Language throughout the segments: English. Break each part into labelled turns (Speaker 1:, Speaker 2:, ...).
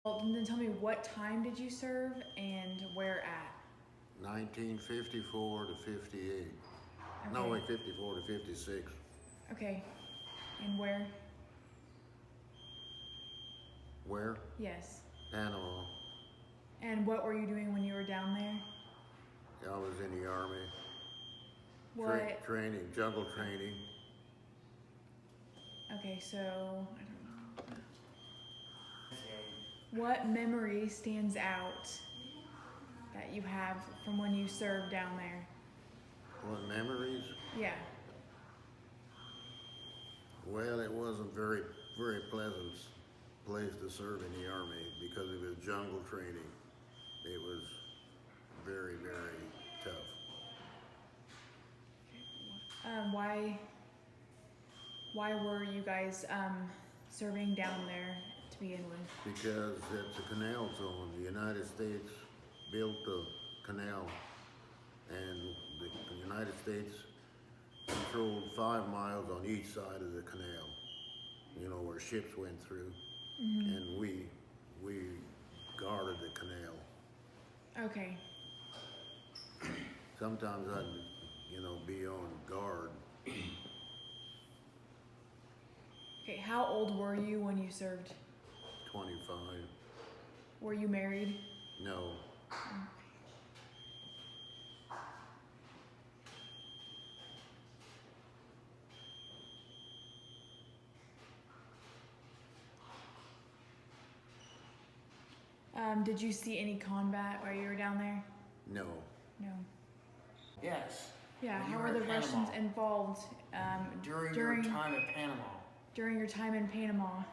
Speaker 1: Well, then tell me, what time did you serve and where at?
Speaker 2: 1954 to 58. No,
Speaker 1: Okay.
Speaker 2: wait, 54 to 56.
Speaker 1: Okay. And where?
Speaker 2: Where?
Speaker 1: Yes.
Speaker 2: Panama.
Speaker 1: And what were you doing when you were down there?
Speaker 2: I was in the Army.
Speaker 1: What?
Speaker 2: Training, jungle training.
Speaker 1: Okay, so I don't know. What memory stands out that you have from when you served down there?
Speaker 2: What memories?
Speaker 1: Yeah.
Speaker 2: Well, it wasn't very pleasant place to serve in the Army because it was jungle training. It was very tough.
Speaker 1: Why were you guys serving down there to begin with?
Speaker 2: Because it's a canal zone. The United States built the canal, and the United States controlled 5 miles on each side of the canal, you know, where ships went through.
Speaker 1: Mm-hmm.
Speaker 2: And we guarded the canal.
Speaker 1: Okay.
Speaker 2: Sometimes I'd, be on guard.
Speaker 1: Okay, how old were you when you served?
Speaker 2: 25.
Speaker 1: Were you married?
Speaker 2: No.
Speaker 1: Did you see any combat while you were down there?
Speaker 2: No.
Speaker 1: No.
Speaker 3: Yes.
Speaker 1: Yeah,
Speaker 3: When you
Speaker 1: how
Speaker 3: were
Speaker 1: were the
Speaker 3: in Panama.
Speaker 1: Russians involved
Speaker 3: During your time in Panama.
Speaker 1: during your time in Panama?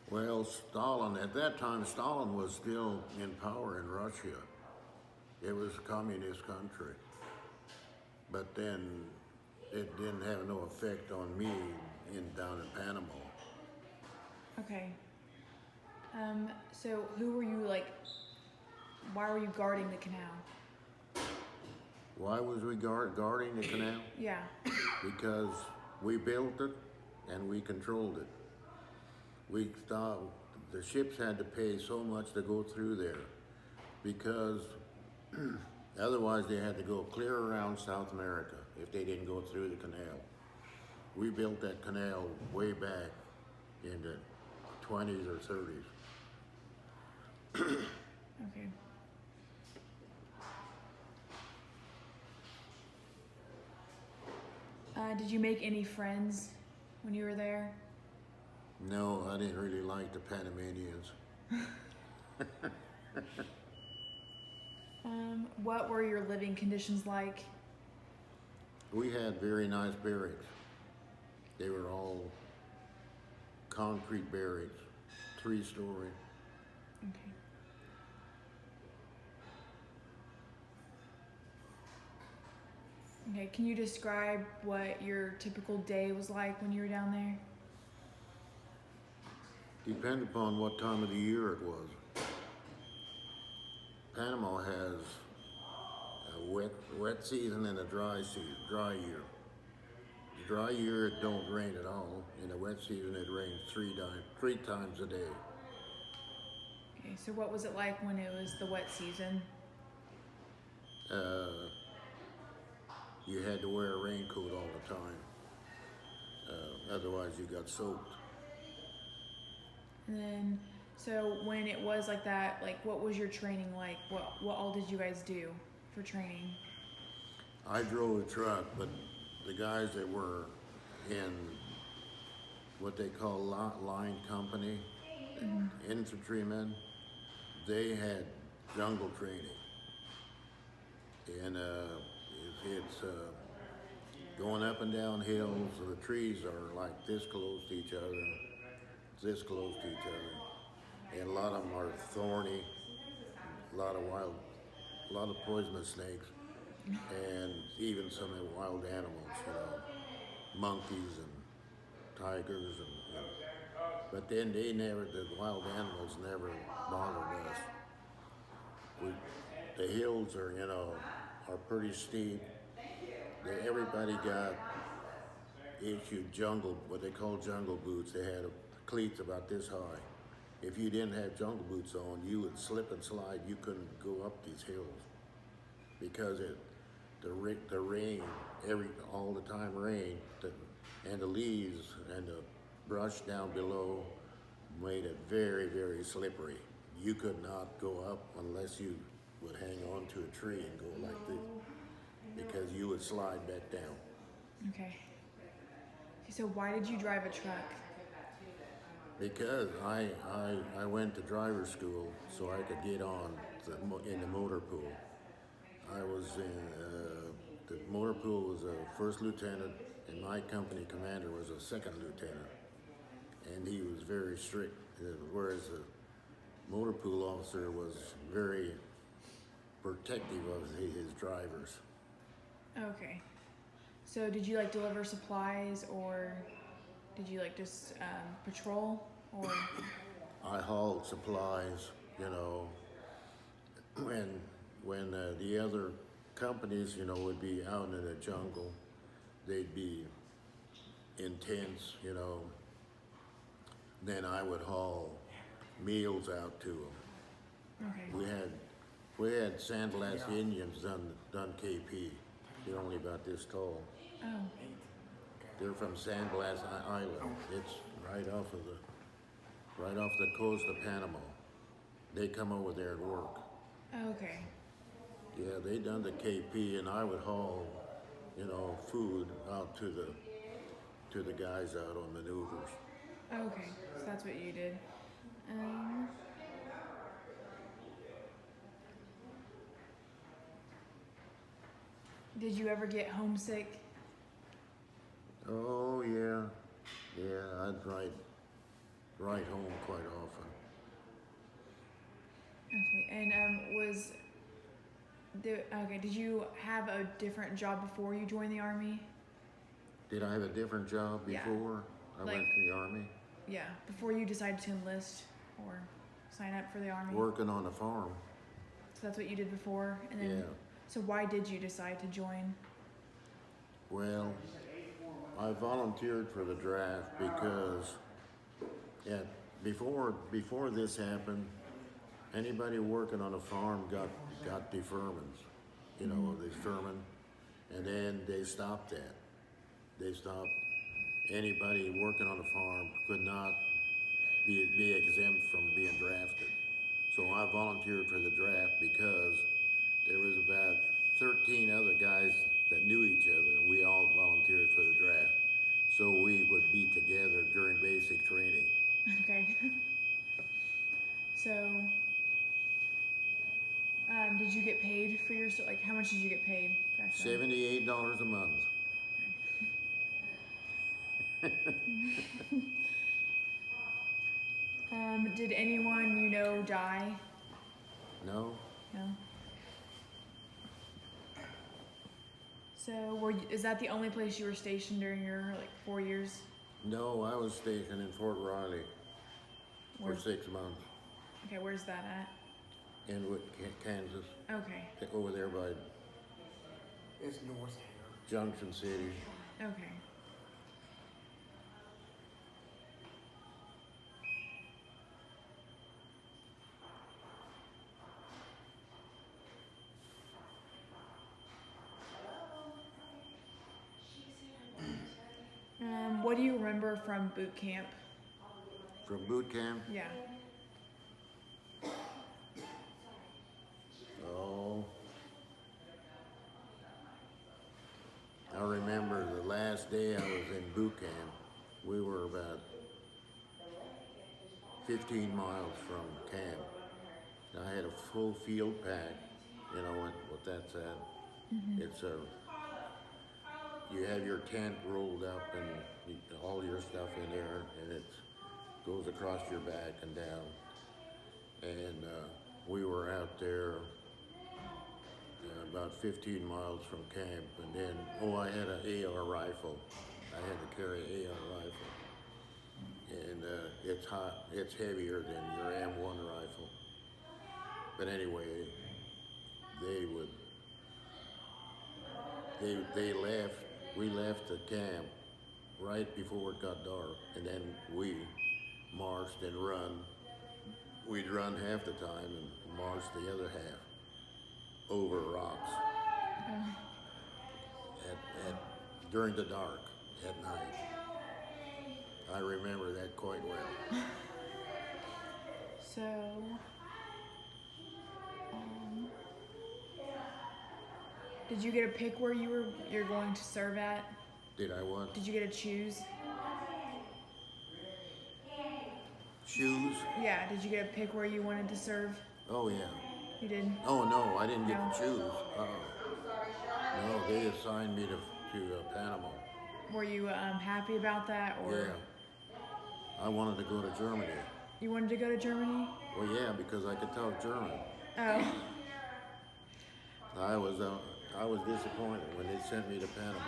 Speaker 2: Well, Stalin, at that time, Stalin was still in power in Russia. It was a communist country. But then it didn't have no effect on me down in Panama.
Speaker 1: Okay. So who were you why were you guarding the canal?
Speaker 2: Why was we guarding the canal?
Speaker 1: Yeah.
Speaker 2: Because we built it and we controlled it. The ships had to pay so much to go through there because otherwise they had to go clear around South America if they didn't go through the canal. We built that canal way back in the 20s or 30s.
Speaker 1: Okay. Did you make any friends when you were there?
Speaker 2: No, I didn't really like the Panamanians.
Speaker 1: What were your living conditions like?
Speaker 2: We had very nice barracks. They were all concrete barracks, 3-story.
Speaker 1: Okay. Okay, can you describe what your typical day was like when you were down there?
Speaker 2: Depend upon what time of the year it was. Panama has a wet season and a dry year. The dry year it don't rain at all. In the wet season it rains three times a day.
Speaker 1: Okay, so what was it like when it was the wet season?
Speaker 2: You had to wear a raincoat all the time. Otherwise you got soaked.
Speaker 1: And then, so when it was like that, what was your training like? What all did you guys do for training?
Speaker 2: I drove a truck, but the guys that were in what they call line company, infantrymen, they had jungle training. And it's going up and down hills. The trees are like this close to each other, this close to each other. And a lot of them are thorny, a lot of poisonous snakes, and even some of the wild animals, monkeys and tigers, but then the wild animals never bothered us. The hills are pretty steep. Everybody got issued what they call jungle boots. They had cleats about this high. If you didn't have jungle boots on, you would slip and slide. You couldn't go up these hills because the rain, all the time rain, and the leaves and the brush down below made it very, very slippery. You could not go up unless you would hang on to a tree and go like this, because you would slide back down.
Speaker 1: Okay. So why did you drive a truck?
Speaker 2: Because I went to driver's school so I could get on in the motor pool. I was in the motor pool was a first lieutenant, and my company commander was a second lieutenant, and he was very strict. Whereas the motor pool officer was very protective of his drivers.
Speaker 1: Okay. So did you like deliver supplies, or did you like just patrol, or?
Speaker 2: I hauled supplies, you know, when the other companies, you know, would be out in the jungle, they'd be intense, you know. Then I would haul meals out to them.
Speaker 1: Okay.
Speaker 2: We had Sandblast Indians done KP. They're only about this tall.
Speaker 1: Oh.
Speaker 2: They're from Sandblast Island. It's right off the coast of Panama. They come over there and work.
Speaker 1: Okay.
Speaker 2: Yeah, they done the KP, and I would haul, you know, food out to the guys out on maneuvers.
Speaker 1: Okay. So that's what you did. Did you ever get homesick?
Speaker 2: Oh yeah, I'd write home quite often.
Speaker 1: Okay. And did you have a different job before you joined the Army?
Speaker 2: Did I have a different job
Speaker 1: Yeah.
Speaker 2: before I
Speaker 1: Like-
Speaker 2: went to the Army?
Speaker 1: Yeah. Before you decided to enlist or sign up for the Army?
Speaker 2: Working on a farm.
Speaker 1: So that's what you did before? And then,
Speaker 2: Yeah.
Speaker 1: So why did you decide to join?
Speaker 2: Well, I volunteered for the draft because before this happened, anybody working on a farm got deferments, you know, deferment, and then they stopped that. They stopped anybody working on a farm could not be exempt from being drafted. So I volunteered for the draft because there was about 13 other guys that knew each other, and we all volunteered for the draft. So we would be together during basic training.
Speaker 1: Okay. So, did you get paid for your, like, how much did you get paid back then?
Speaker 2: $78 a month.
Speaker 1: Did anyone you know die?
Speaker 2: No?
Speaker 1: No. So, is that the only place you were stationed during your, like, 4 years?
Speaker 2: No, I was stationed in Fort Riley for
Speaker 1: Where's-
Speaker 2: 6 months.
Speaker 1: Okay, where's that at?
Speaker 2: In Kansas,
Speaker 1: Okay.
Speaker 2: over there by
Speaker 3: It's north here.
Speaker 2: Junction City.
Speaker 1: Okay. What do you remember from boot camp?
Speaker 2: From boot camp,
Speaker 1: Yeah.
Speaker 2: oh, I remember the last day I was in boot camp, we were about 15 miles from camp. I had a full field pack, you know what that's at. It's you have your tent rolled up and all your stuff in there, and it goes across your back and down. And we were out there about 15 miles from camp, and then, I had an AR rifle. I had to carry an AR rifle. And it's hot, it's heavier than your M1 rifle. But anyway, we left the camp right before it got dark, and then we marched and run. We'd run half the time and march the other half over rocks during the dark at night. I remember that quite well.
Speaker 1: So, um, did you get to pick where you're going to serve at?
Speaker 2: Did I what?
Speaker 1: Did you get to choose?
Speaker 2: Shoes?
Speaker 1: Yeah, did you get to pick where you wanted to serve?
Speaker 2: Oh, yeah.
Speaker 1: You did?
Speaker 2: Oh, no, I didn't get
Speaker 1: No.
Speaker 2: to choose. No, they assigned me to Panama.
Speaker 1: Were you happy about that, or
Speaker 2: Yeah. I wanted to go to Germany.
Speaker 1: you wanted to go to Germany?
Speaker 2: Well, yeah, because I could talk German.
Speaker 1: Oh,
Speaker 2: I was disappointed when they sent me to Panama.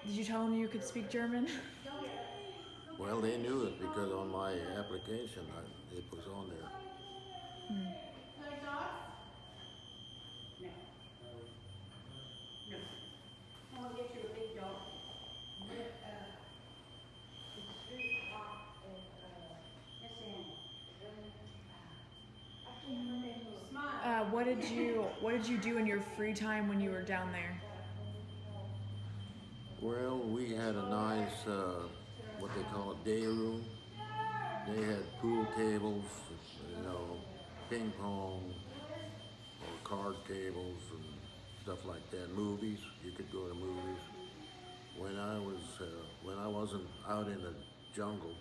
Speaker 1: did you tell them you could speak German?
Speaker 2: Well, they knew it because on my application, it was on there.
Speaker 1: What did you do in your free time when you were down there?
Speaker 2: Well, we had a nice, what they call a day room. They had pool tables, ping pong, or card tables and stuff like that. Movies, you could go to movies. When I wasn't out in the jungle,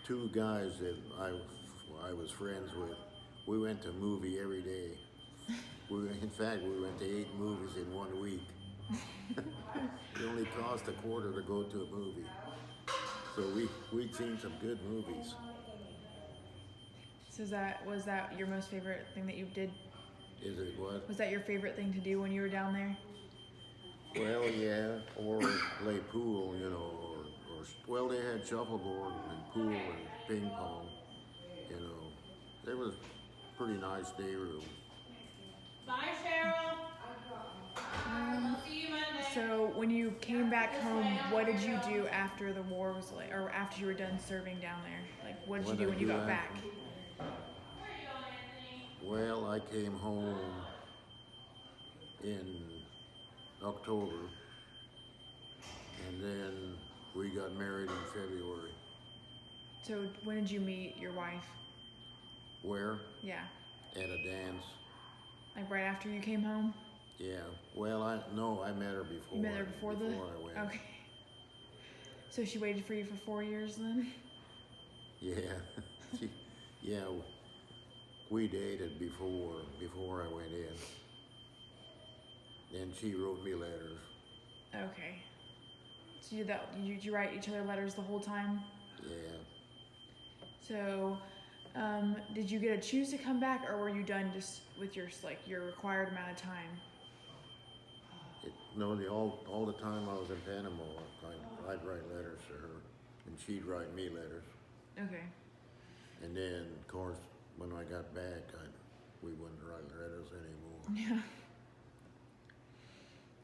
Speaker 2: two guys that I was friends with, we went to a movie every day. In fact, we went to 8 movies in 1 week. It only cost $0.25 to go to a movie. So we'd seen some good movies.
Speaker 1: So was that your most favorite thing that you did?
Speaker 2: Is it what?
Speaker 1: Was that your favorite thing to do when you were down there?
Speaker 2: Well, yeah, or play pool, well, they had shuffleboard and pool and ping pong, It was a pretty nice day room.
Speaker 4: Bye, Cheryl. See you Monday.
Speaker 1: So when you came back home, what did you do after the war was like, or after you were done serving down there? Like, what did you do when you got back?
Speaker 2: Well, I came home in October, and then we got married in February.
Speaker 1: So when did you meet your wife?
Speaker 2: Where?
Speaker 1: Yeah,
Speaker 2: At a dance.
Speaker 1: like right after you came home?
Speaker 2: Yeah. Well, I met her before.
Speaker 1: You met her before
Speaker 2: I went.
Speaker 1: Okay. So she waited for you for 4 years then?
Speaker 2: Yeah. Yeah. We dated before I went in. And she wrote me letters.
Speaker 1: Okay. So did you write each other letters the whole time?
Speaker 2: Yeah.
Speaker 1: So, did you get to choose to come back, or were you done just with your required amount of time?
Speaker 2: All the time I was in Panama, I'd write letters to her, and she'd write me letters.
Speaker 1: Okay.
Speaker 2: And then, of course, when I got back, we wouldn't write letters anymore.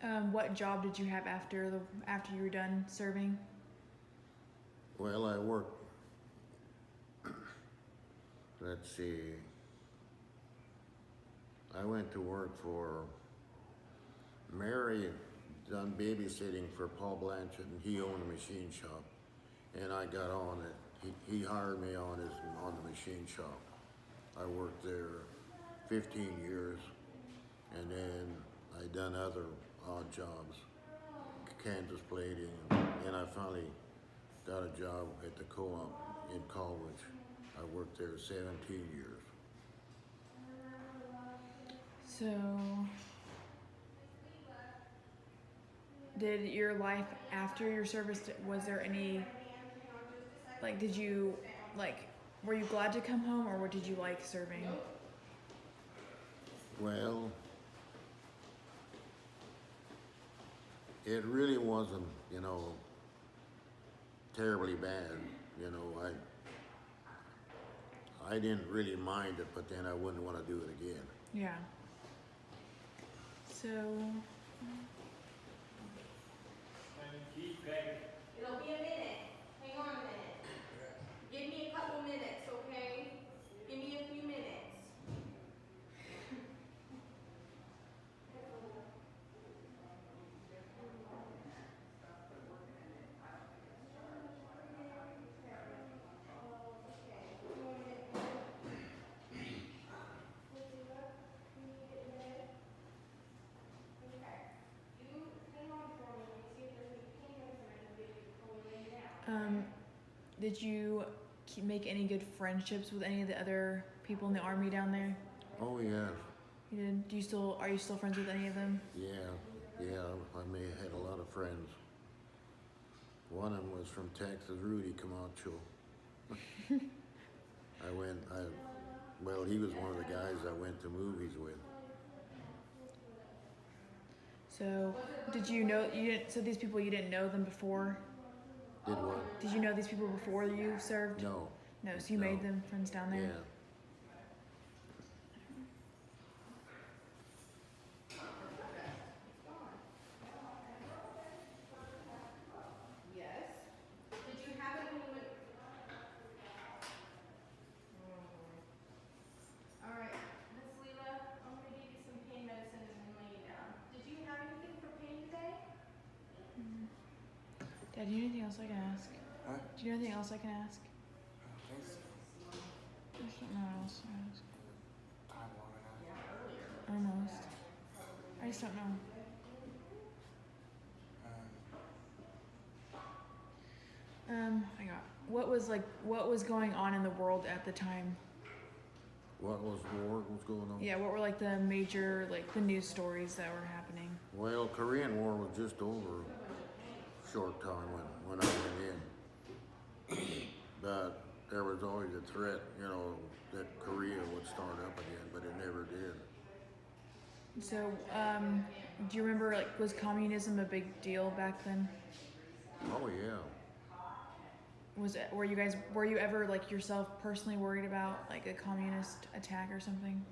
Speaker 1: Yeah. What job did you have after you were done serving?
Speaker 2: Well, I worked. Let's see. I went to work for Mary, done babysitting for Paul Blanchett, and he owned a machine shop. And I got on it. He hired me on the machine shop. I worked there 15 years, and then I done other odd jobs, canvas plating, and I finally got a job at the co-op in Colwich. I worked there 17 years.
Speaker 1: So, did your life after your service, was there any, were you glad to come home, or did you like serving?
Speaker 2: Well, it really wasn't, terribly bad. I didn't really mind it, but then I wouldn't want to do it again.
Speaker 1: Yeah. So,
Speaker 4: It'll be a minute. Hang on a minute. Give me a couple minutes, okay? Give me a few minutes.
Speaker 1: Did you make any good friendships with any of the other people in the army down there?
Speaker 2: Oh yeah,
Speaker 1: You did. Are you still friends with any of them?
Speaker 2: yeah. I may have had a lot of friends. One of them was from Texas, Rudy Camacho. Well, he was one of the guys I went to movies with.
Speaker 1: So, did you know you didn't? So these people you didn't know them before?
Speaker 2: Did what?
Speaker 1: Did you know these people before you served?
Speaker 2: No.
Speaker 1: No. So you
Speaker 2: No.
Speaker 1: made them friends down there.
Speaker 2: Yeah.
Speaker 4: Yes. Did you have it when you went? All right, Miss Leela, I'm gonna give you some pain medicine and then lay you down. Did you have anything for pain today?
Speaker 1: Dad, do you know anything else I can ask?
Speaker 3: Huh?
Speaker 1: Do you know anything else I can ask?
Speaker 3: I don't think so.
Speaker 1: I just don't know what else to ask.
Speaker 3: Time long enough.
Speaker 1: Almost. I just don't know. I got. What was going on in the world at the time?
Speaker 2: What was war was going on?
Speaker 1: Yeah, what were like the major the news stories that were happening?
Speaker 2: Well, Korean War was just over a short time when I went in. But there was always a threat, that Korea would start up again, but it never did.
Speaker 1: So, do you remember was communism a big deal back then?
Speaker 2: Oh yeah.
Speaker 1: Were you ever yourself personally worried about a communist attack or something?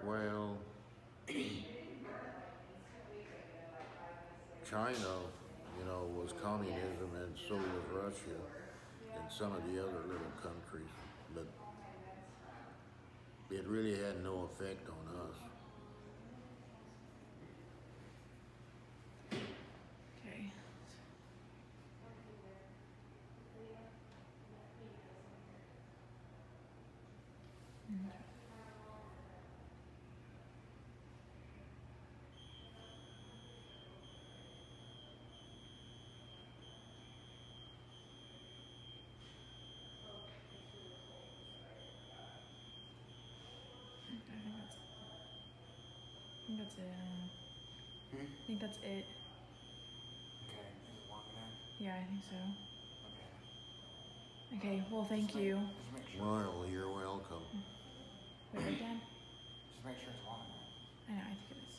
Speaker 2: Well, China, was communism, and so was Russia and some of the other little countries, but it really had no effect on us.
Speaker 1: Okay. I think that's it. I think that's it.
Speaker 3: Okay, is it long enough?
Speaker 1: Yeah, I think so.
Speaker 3: Okay.
Speaker 1: Okay, well, thank you.
Speaker 3: Just make sure.
Speaker 2: Well, you're welcome.
Speaker 1: Wait, right, Dad?
Speaker 3: Just make sure it's long enough.
Speaker 1: I know, I think it is.